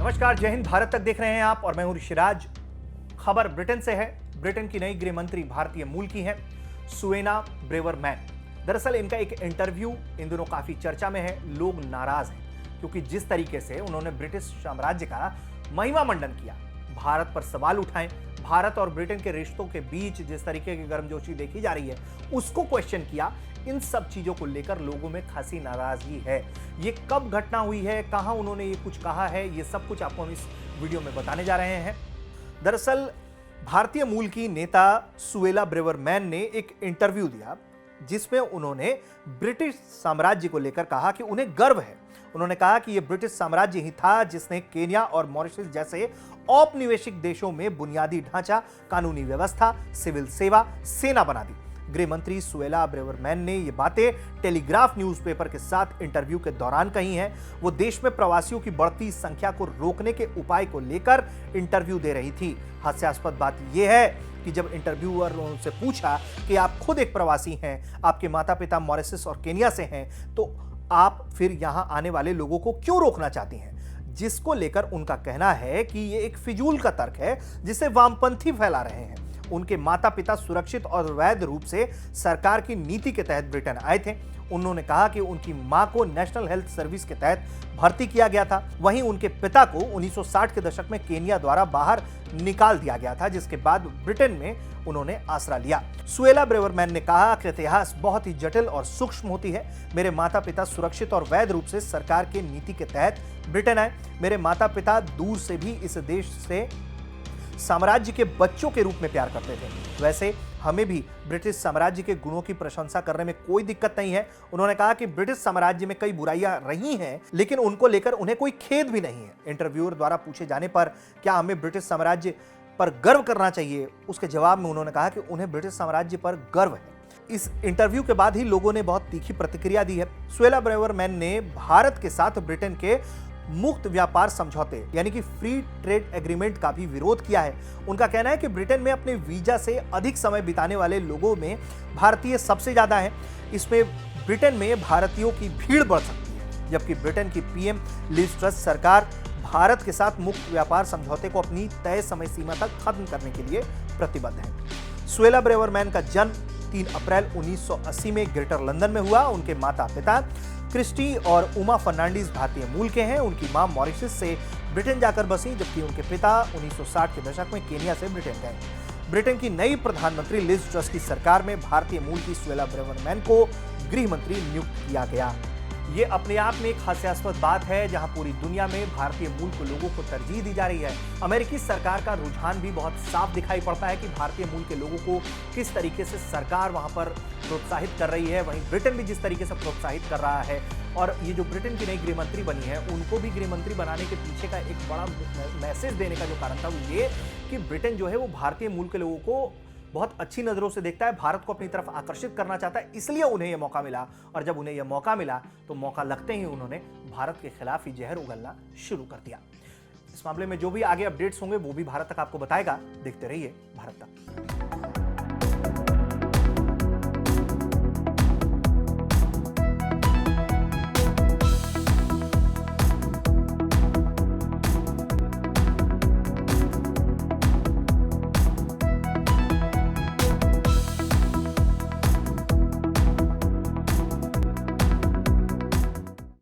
नमस्कार, जय हिंद। भारत तक देख रहे हैं आप और मैं हूं ऋषिराज। खबर ब्रिटेन से है। ब्रिटेन की नई गृह मंत्री भारतीय मूल की हैं, सुएना ब्रेवरमैन। दरअसल इनका एक इंटरव्यू इन दिनों काफी चर्चा में है। लोग नाराज हैं क्योंकि जिस तरीके से उन्होंने ब्रिटिश साम्राज्य का महिमा मंडन किया, भारत पर सवाल उठाए, भारत और ब्रिटेन के रिश्तों के बीच जिस तरीके की गर्मजोशी देखी जा रही है उसको क्वेश्चन किया। इन सब चीजों को लेकर लोगों में खासी नाराजगी है। ये कब घटना हुई है, कहां उन्होंने ये कुछ कहा है, ये सब कुछ आपको हम इस वीडियो में बताने जा रहे हैं। दरअसल भारतीय मूल की नेता सुएला ब्रेवरमैन ने एक इंटरव्यू दिया जिसमें उन्होंने ब्रिटिश साम्राज्य को लेकर कहा कि उन्हें गर्व है। उन्होंने कहा कि यह ब्रिटिश साम्राज्य ही था जिसने केन्या और मॉरिशस जैसे औपनिवेशिक देशों में बुनियादी ढांचा, कानूनी व्यवस्था, सिविल सेवा, सेना बना दी। गृह मंत्री सुएला ब्रेवरमैन ने ये बातें टेलीग्राफ न्यूज़पेपर के साथ इंटरव्यू के दौरान कही हैं। वो देश में प्रवासियों की बढ़ती संख्या को रोकने के उपाय को लेकर इंटरव्यू दे रही थी। हास्यास्पद बात यह है कि जब इंटरव्यूअर ने उनसे पूछा कि आप खुद एक प्रवासी हैं, आपके माता पिता मॉरिशस और केन्या से हैं, तो आप फिर यहां आने वाले लोगों को क्यों रोकना चाहती हैं? जिसको लेकर उनका कहना है कि ये एक फिजूल का तर्क है जिसे वामपंथी फैला रहे हैं। उनके माता पिता सुरक्षित और वैध रूप से सरकार की नीति के तहत ब्रिटेन आए थे। उन्होंने कहा कि उनकी मां को नेशनल हेल्थ सर्विस के तहत भर्ती किया गया था। वहीं उनके पिता को 1960 के दशक में केन्या द्वारा बाहर निकाल दिया गया था, जिसके बाद ब्रिटेन में उन्होंने आसरा लिया। सुएला ब्रेवरमैन ने कहा कि इतिहास बहुत ही जटिल और सूक्ष्म होती है। मेरे माता पिता सुरक्षित और वैध रूप से सरकार की नीति के तहत ब्रिटेन आए। मेरे माता पिता दूर से भी इस देश से साम्राज्य के बच्चों के रूप में प्यार करते थे। वैसे हमें भी ब्रिटिश साम्राज्य के गुणों की प्रशंसा करने में कोई दिक्कत नहीं है। उन्होंने कहा कि ब्रिटिश साम्राज्य में कई बुराइयां रही हैं, लेकिन उनको लेकर उन्हें कोई खेद भी नहीं है। इंटरव्यूअर द्वारा पूछे जाने पर क्या हमें ब्रिटिश साम्राज्य पर गर्व करना चाहिए, उसके जवाब में उन्होंने कहा कि उन्हें ब्रिटिश साम्राज्य पर गर्व है। इस इंटरव्यू के बाद ही लोगों ने बहुत तीखी प्रतिक्रिया दी है। सुएला ब्रेवरमैन ने भारत के साथ ब्रिटेन के मुक्त व्यापार समझौते यानी कि फ्री ट्रेड एग्रीमेंट का भी विरोध किया है। उनका कहना है कि ब्रिटेन में अपने वीजा से अधिक समय बिताने वाले लोगों में भारतीय सबसे ज्यादा हैं। इसमें ब्रिटेन में भारतीयों की भीड़ बढ़ सकती है, जबकि ब्रिटेन की पीएम लिज ट्रस सरकार भारत के साथ मुक्त व्यापार समझौते को अपनी तय समय सीमा तक खत्म करने के लिए प्रतिबद्ध है। सुएला ब्रेवरमैन का जन्म 3 अप्रैल 1980 में ग्रेटर लंदन में हुआ। उनके माता पिता क्रिस्टी और उमा फर्नांडीज भारतीय मूल के हैं। उनकी मां मॉरिशस से ब्रिटेन जाकर बसी, जबकि उनके पिता 1960 के दशक में केन्या से ब्रिटेन गए। ब्रिटेन की नई प्रधानमंत्री लिज ट्रस की सरकार में भारतीय मूल की सुएला ब्रेवरमैन को गृह मंत्री नियुक्त किया गया। ये अपने आप में एक हास्यास्पद बात है, जहां पूरी दुनिया में भारतीय मूल को लोगों को तरजीह दी जा रही है। अमेरिकी सरकार का रुझान भी बहुत साफ दिखाई पड़ता है कि भारतीय मूल के लोगों को किस तरीके से सरकार वहां पर प्रोत्साहित कर रही है। वहीं ब्रिटेन भी जिस तरीके से प्रोत्साहित कर रहा है। और ये जो ब्रिटेन की नई गृह मंत्री बनी है, उनको भी गृह मंत्री बनाने के पीछे का एक बड़ा मैसेज देने का जो कारण था वो ये कि ब्रिटेन जो है वो भारतीय मूल के लोगों को बहुत अच्छी नजरों से देखता है, भारत को अपनी तरफ आकर्षित करना चाहता है, इसलिए उन्हें यह मौका मिला। और जब उन्हें यह मौका मिला तो मौका लगते ही उन्होंने भारत के खिलाफ ही जहर उगलना शुरू कर दिया। इस मामले में जो भी आगे अपडेट्स होंगे वो भी भारत तक आपको बताएगा। देखते रहिए भारत तक।